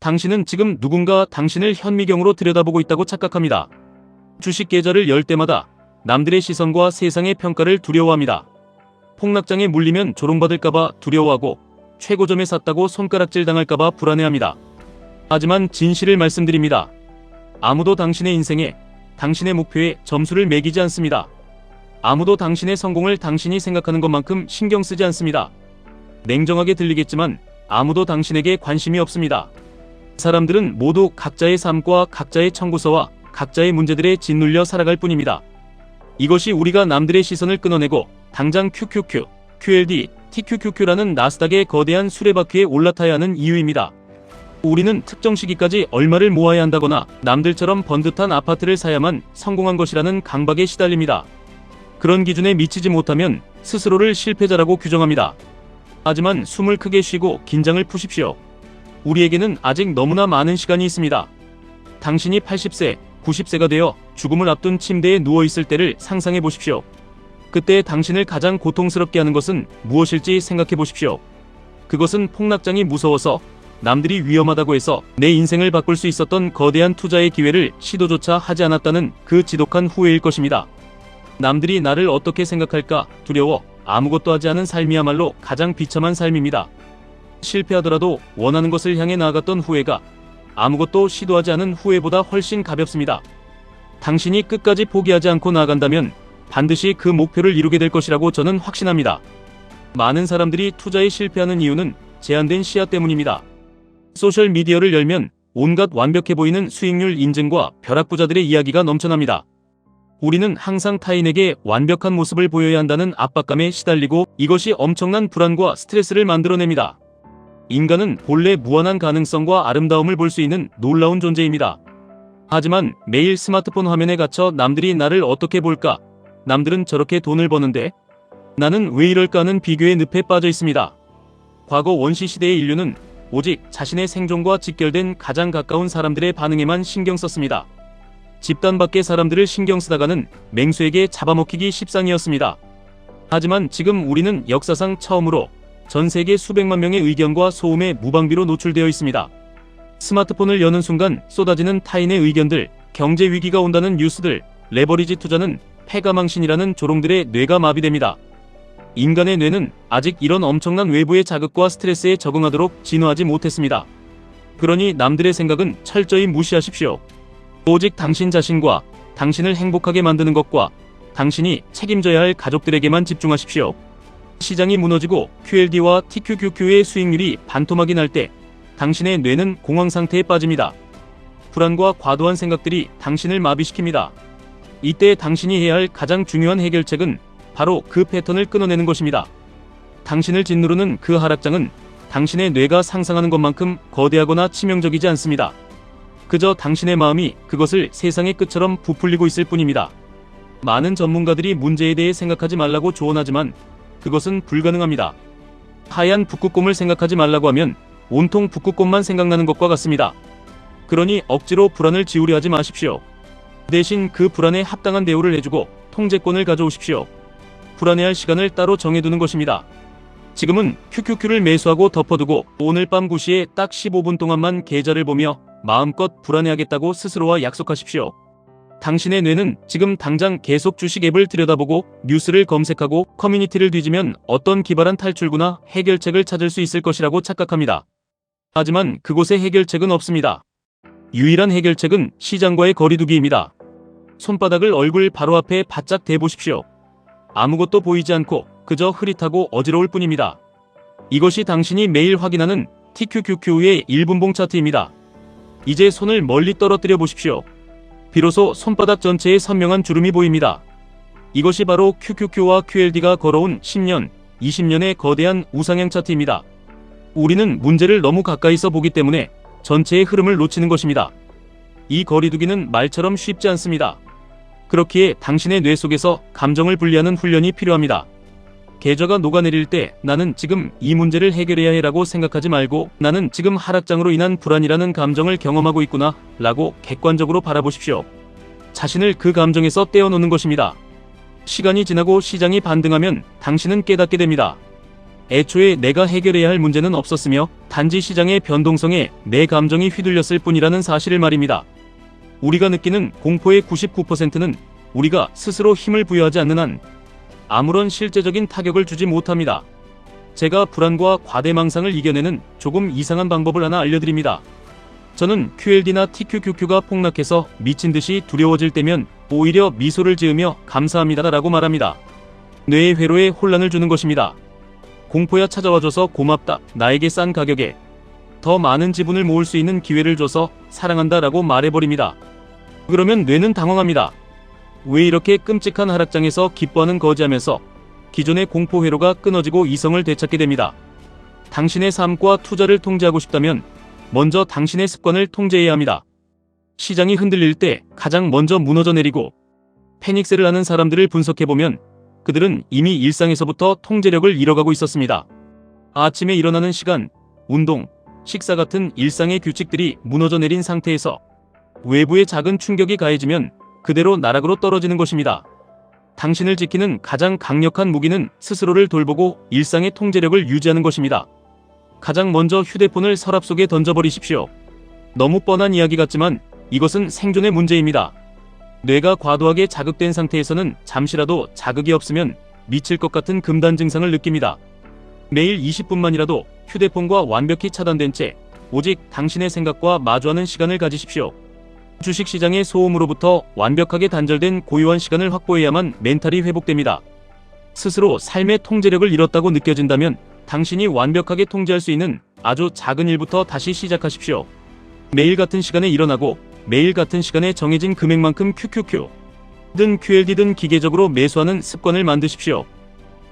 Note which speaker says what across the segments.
Speaker 1: 당신은 지금 누군가 당신을 현미경으로 들여다보고 있다고 착각합니다. 주식 계좌를 열 때마다 남들의 시선과 세상의 평가를 두려워합니다. 폭락장에 물리면 조롱받을까봐 두려워하고 최고점에 샀다고 손가락질 당할까봐 불안해합니다. 하지만 진실을 말씀드립니다. 아무도 당신의 인생에, 당신의 목표에 점수를 매기지 않습니다. 아무도 당신의 성공을 당신이 생각하는 것만큼 신경 쓰지 않습니다. 냉정하게 들리겠지만 아무도 당신에게 관심이 없습니다. 사람들은 모두 각자의 삶과 각자의 청구서와 각자의 문제들에 짓눌려 살아갈 뿐입니다. 이것이 우리가 남들의 시선을 끊어내고 당장 QQQ, QLD, TQQQ라는 나스닥의 거대한 수레바퀴에 올라타야 하는 이유입니다. 우리는 특정 시기까지 얼마를 모아야 한다거나 남들처럼 번듯한 아파트를 사야만 성공한 것이라는 강박에 시달립니다. 그런 기준에 미치지 못하면 스스로를 실패자라고 규정합니다. 하지만 숨을 크게 쉬고 긴장을 푸십시오. 우리에게는 아직 너무나 많은 시간이 있습니다. 당신이 80세, 90세가 되어 죽음을 앞둔 침대에 누워있을 때를 상상해 보십시오. 그때 당신을 가장 고통스럽게 하는 것은 무엇일지 생각해 보십시오. 그것은 폭락장이 무서워서, 남들이 위험하다고 해서 내 인생을 바꿀 수 있었던 거대한 투자의 기회를 시도조차 하지 않았다는 그 지독한 후회일 것입니다. 남들이 나를 어떻게 생각할까 두려워 아무것도 하지 않은 삶이야말로 가장 비참한 삶입니다. 실패하더라도 원하는 것을 향해 나아갔던 후회가 아무것도 시도하지 않은 후회보다 훨씬 가볍습니다. 당신이 끝까지 포기하지 않고 나아간다면 반드시 그 목표를 이루게 될 것이라고 저는 확신합니다. 많은 사람들이 투자에 실패하는 이유는 제한된 시야 때문입니다. 소셜미디어를 열면 온갖 완벽해 보이는 수익률 인증과 벼락부자들의 이야기가 넘쳐납니다. 우리는 항상 타인에게 완벽한 모습을 보여야 한다는 압박감에 시달리고 이것이 엄청난 불안과 스트레스를 만들어냅니다. 인간은 본래 무한한 가능성과 아름다움을 볼 수 있는 놀라운 존재입니다. 하지만 매일 스마트폰 화면에 갇혀 남들이 나를 어떻게 볼까? 남들은 저렇게 돈을 버는데 나는 왜 이럴까 하는 비교의 늪에 빠져 있습니다. 과거 원시시대의 인류는 오직 자신의 생존과 직결된 가장 가까운 사람들의 반응에만 신경 썼습니다. 집단 밖의 사람들을 신경 쓰다가는 맹수에게 잡아먹히기 십상이었습니다. 하지만 지금 우리는 역사상 처음으로 전 세계 수백만 명의 의견과 소음에 무방비로 노출되어 있습니다. 스마트폰을 여는 순간 쏟아지는 타인의 의견들, 경제 위기가 온다는 뉴스들, 레버리지 투자는 패가망신이라는 조롱들의 뇌가 마비됩니다. 인간의 뇌는 아직 이런 엄청난 외부의 자극과 스트레스에 적응하도록 진화하지 못했습니다. 그러니 남들의 생각은 철저히 무시하십시오. 오직 당신 자신과 당신을 행복하게 만드는 것과 당신이 책임져야 할 가족들에게만 집중하십시오. 시장이 무너지고 QLD와 TQQQ의 수익률이 반토막이 날 때 당신의 뇌는 공황 상태에 빠집니다. 불안과 과도한 생각들이 당신을 마비시킵니다. 이때 당신이 해야 할 가장 중요한 해결책은 바로 그 패턴을 끊어내는 것입니다. 당신을 짓누르는 그 하락장은 당신의 뇌가 상상하는 것만큼 거대하거나 치명적이지 않습니다. 그저 당신의 마음이 그것을 세상의 끝처럼 부풀리고 있을 뿐입니다. 많은 전문가들이 문제에 대해 생각하지 말라고 조언하지만 그것은 불가능합니다. 하얀 북극곰을 생각하지 말라고 하면 온통 북극곰만 생각나는 것과 같습니다. 그러니 억지로 불안을 지우려 하지 마십시오. 대신 그 불안에 합당한 대우를 해주고 통제권을 가져오십시오. 불안해할 시간을 따로 정해두는 것입니다. 지금은 QQQ를 매수하고 덮어두고 오늘 밤 9시에 딱 15분 동안만 계좌를 보며 마음껏 불안해하겠다고 스스로와 약속하십시오. 당신의 뇌는 지금 당장 계속 주식 앱을 들여다보고 뉴스를 검색하고 커뮤니티를 뒤지면 어떤 기발한 탈출구나 해결책을 찾을 수 있을 것이라고 착각합니다. 하지만 그곳에 해결책은 없습니다. 유일한 해결책은 시장과의 거리두기입니다. 손바닥을 얼굴 바로 앞에 바짝 대보십시오. 아무것도 보이지 않고 그저 흐릿하고 어지러울 뿐입니다. 이것이 당신이 매일 확인하는 TQQQ의 1분봉 차트입니다. 이제 손을 멀리 떨어뜨려 보십시오. 비로소 손바닥 전체에 선명한 주름이 보입니다. 이것이 바로 QQQ와 QLD가 걸어온 10년, 20년의 거대한 우상향 차트입니다. 우리는 문제를 너무 가까이서 보기 때문에 전체의 흐름을 놓치는 것입니다. 이 거리두기는 말처럼 쉽지 않습니다. 그렇기에 당신의 뇌 속에서 감정을 분리하는 훈련이 필요합니다. 계좌가 녹아내릴 때 나는 지금 이 문제를 해결해야 해라고 생각하지 말고 나는 지금 하락장으로 인한 불안이라는 감정을 경험하고 있구나 라고 객관적으로 바라보십시오. 자신을 그 감정에서 떼어놓는 것입니다. 시간이 지나고 시장이 반등하면 당신은 깨닫게 됩니다. 애초에 내가 해결해야 할 문제는 없었으며 단지 시장의 변동성에 내 감정이 휘둘렸을 뿐이라는 사실을 말입니다. 우리가 느끼는 공포의 99%는 우리가 스스로 힘을 부여하지 않는 한 아무런 실제적인 타격을 주지 못합니다. 제가 불안과 과대망상을 이겨내는 조금 이상한 방법을 하나 알려드립니다. 저는 QLD나 TQQQ가 폭락해서 미친 듯이 두려워질 때면 오히려 미소를 지으며 감사합니다라고 말합니다. 뇌의 회로에 혼란을 주는 것입니다. 공포야 찾아와줘서 고맙다. 나에게 싼 가격에 더 많은 지분을 모을 수 있는 기회를 줘서 사랑한다라고 말해버립니다. 그러면 뇌는 당황합니다. 왜 이렇게 끔찍한 하락장에서 기뻐하는 거지하면서 기존의 공포 회로가 끊어지고 이성을 되찾게 됩니다. 당신의 삶과 투자를 통제하고 싶다면 먼저 당신의 습관을 통제해야 합니다. 시장이 흔들릴 때 가장 먼저 무너져 내리고 패닉셀을 하는 사람들을 분석해보면 그들은 이미 일상에서부터 통제력을 잃어가고 있었습니다. 아침에 일어나는 시간, 운동, 식사 같은 일상의 규칙들이 무너져 내린 상태에서 외부의 작은 충격이 가해지면 그대로 나락으로 떨어지는 것입니다. 당신을 지키는 가장 강력한 무기는 스스로를 돌보고 일상의 통제력을 유지하는 것입니다. 가장 먼저 휴대폰을 서랍 속에 던져버리십시오. 너무 뻔한 이야기 같지만 이것은 생존의 문제입니다. 뇌가 과도하게 자극된 상태에서는 잠시라도 자극이 없으면 미칠 것 같은 금단 증상을 느낍니다. 매일 20분만이라도 휴대폰과 완벽히 차단된 채 오직 당신의 생각과 마주하는 시간을 가지십시오. 주식시장의 소음으로부터 완벽하게 단절된 고요한 시간을 확보해야만 멘탈이 회복됩니다. 스스로 삶의 통제력을 잃었다고 느껴진다면 당신이 완벽하게 통제할 수 있는 아주 작은 일부터 다시 시작하십시오. 매일 같은 시간에 일어나고 매일 같은 시간에 정해진 금액만큼 QQQ든 QLD든 기계적으로 매수하는 습관을 만드십시오.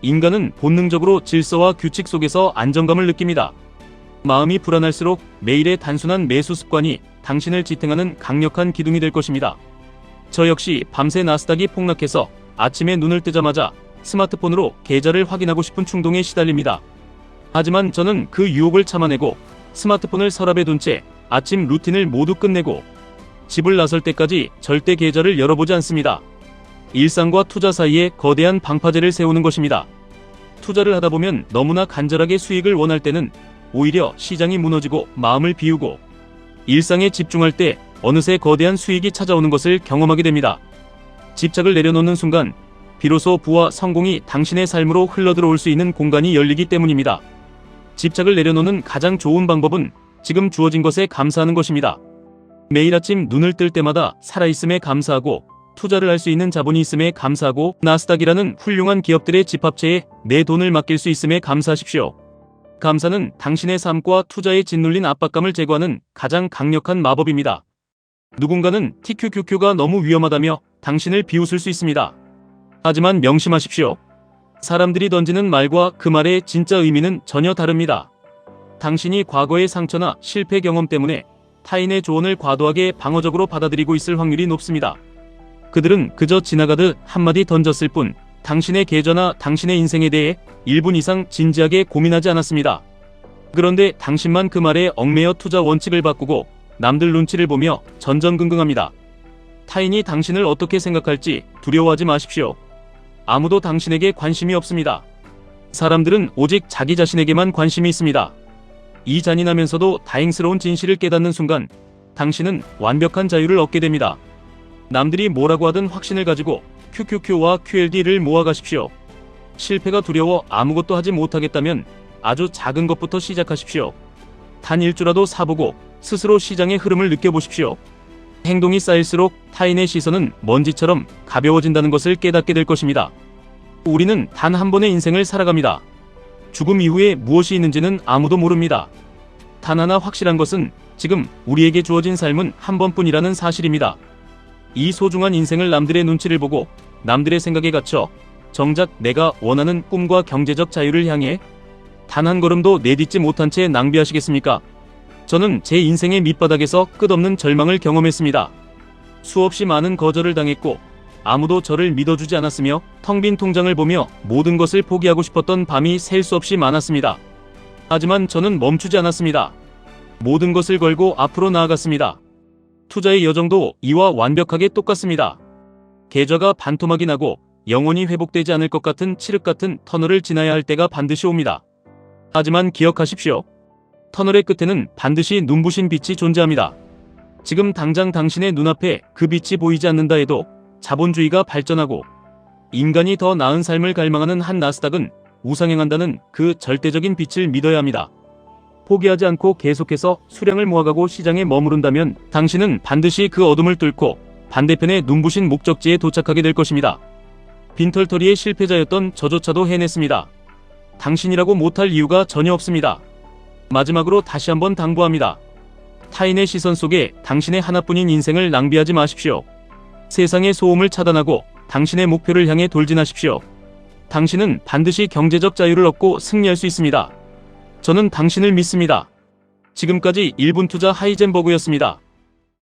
Speaker 1: 인간은 본능적으로 질서와 규칙 속에서 안정감을 느낍니다. 마음이 불안할수록 매일의 단순한 매수 습관이 당신을 지탱하는 강력한 기둥이 될 것입니다. 저 역시 밤새 나스닥이 폭락해서 아침에 눈을 뜨자마자 스마트폰으로 계좌를 확인하고 싶은 충동에 시달립니다. 하지만 저는 그 유혹을 참아내고 스마트폰을 서랍에 둔 채 아침 루틴을 모두 끝내고 집을 나설 때까지 절대 계좌를 열어보지 않습니다. 일상과 투자 사이에 거대한 방파제를 세우는 것입니다. 투자를 하다 보면 너무나 간절하게 수익을 원할 때는 오히려 시장이 무너지고 마음을 비우고 일상에 집중할 때 어느새 거대한 수익이 찾아오는 것을 경험하게 됩니다. 집착을 내려놓는 순간 비로소 부와 성공이 당신의 삶으로 흘러들어올 수 있는 공간이 열리기 때문입니다. 집착을 내려놓는 가장 좋은 방법은 지금 주어진 것에 감사하는 것입니다. 매일 아침 눈을 뜰 때마다 살아있음에 감사하고 투자를 할 수 있는 자본이 있음에 감사하고 나스닥이라는 훌륭한 기업들의 집합체에 내 돈을 맡길 수 있음에 감사하십시오. 감사는 당신의 삶과 투자에 짓눌린 압박감을 제거하는 가장 강력한 마법입니다. 누군가는 TQQQ가 너무 위험하다며 당신을 비웃을 수 있습니다. 하지만 명심하십시오. 사람들이 던지는 말과 그 말의 진짜 의미는 전혀 다릅니다. 당신이 과거의 상처나 실패 경험 때문에 타인의 조언을 과도하게 방어적으로 받아들이고 있을 확률이 높습니다. 그들은 그저 지나가듯 한마디 던졌을 뿐 당신의 계좌나 당신의 인생에 대해 1분 이상 진지하게 고민하지 않았습니다. 그런데 당신만 그 말에 얽매여 투자 원칙을 바꾸고 남들 눈치를 보며 전전긍긍합니다. 타인이 당신을 어떻게 생각할지 두려워하지 마십시오. 아무도 당신에게 관심이 없습니다. 사람들은 오직 자기 자신에게만 관심이 있습니다. 이 잔인하면서도 다행스러운 진실을 깨닫는 순간 당신은 완벽한 자유를 얻게 됩니다. 남들이 뭐라고 하든 확신을 가지고 QQQ와 QLD를 모아가십시오. 실패가 두려워 아무것도 하지 못하겠다면 아주 작은 것부터 시작하십시오. 단 일주라도 사보고 스스로 시장의 흐름을 느껴보십시오. 행동이 쌓일수록 타인의 시선은 먼지처럼 가벼워진다는 것을 깨닫게 될 것입니다. 우리는 단 한 번의 인생을 살아갑니다. 죽음 이후에 무엇이 있는지는 아무도 모릅니다. 단 하나 확실한 것은 지금 우리에게 주어진 삶은 한 번뿐이라는 사실입니다. 이 소중한 인생을 남들의 눈치를 보고 남들의 생각에 갇혀 정작 내가 원하는 꿈과 경제적 자유를 향해 단 한 걸음도 내딛지 못한 채 낭비하시겠습니까? 저는 제 인생의 밑바닥에서 끝없는 절망을 경험했습니다. 수없이 많은 거절을 당했고 아무도 저를 믿어주지 않았으며 텅 빈 통장을 보며 모든 것을 포기하고 싶었던 밤이 셀 수 없이 많았습니다. 하지만 저는 멈추지 않았습니다. 모든 것을 걸고 앞으로 나아갔습니다. 투자의 여정도 이와 완벽하게 똑같습니다. 계좌가 반토막이 나고 영원히 회복되지 않을 것 같은 칠흑 같은 터널을 지나야 할 때가 반드시 옵니다. 하지만 기억하십시오. 터널의 끝에는 반드시 눈부신 빛이 존재합니다. 지금 당장 당신의 눈앞에 그 빛이 보이지 않는다 해도 자본주의가 발전하고 인간이 더 나은 삶을 갈망하는 한 나스닥은 우상향한다는 그 절대적인 빛을 믿어야 합니다. 포기하지 않고 계속해서 수량을 모아가고 시장에 머무른다면 당신은 반드시 그 어둠을 뚫고 반대편의 눈부신 목적지에 도착하게 될 것입니다. 빈털터리의 실패자였던 저조차도 해냈습니다. 당신이라고 못할 이유가 전혀 없습니다. 마지막으로 다시 한번 당부합니다. 타인의 시선 속에 당신의 하나뿐인 인생을 낭비하지 마십시오. 세상의 소음을 차단하고 당신의 목표를 향해 돌진하십시오. 당신은 반드시 경제적 자유를 얻고 승리할 수 있습니다. 저는 당신을 믿습니다. 지금까지 1분 투자 하이젠버그였습니다.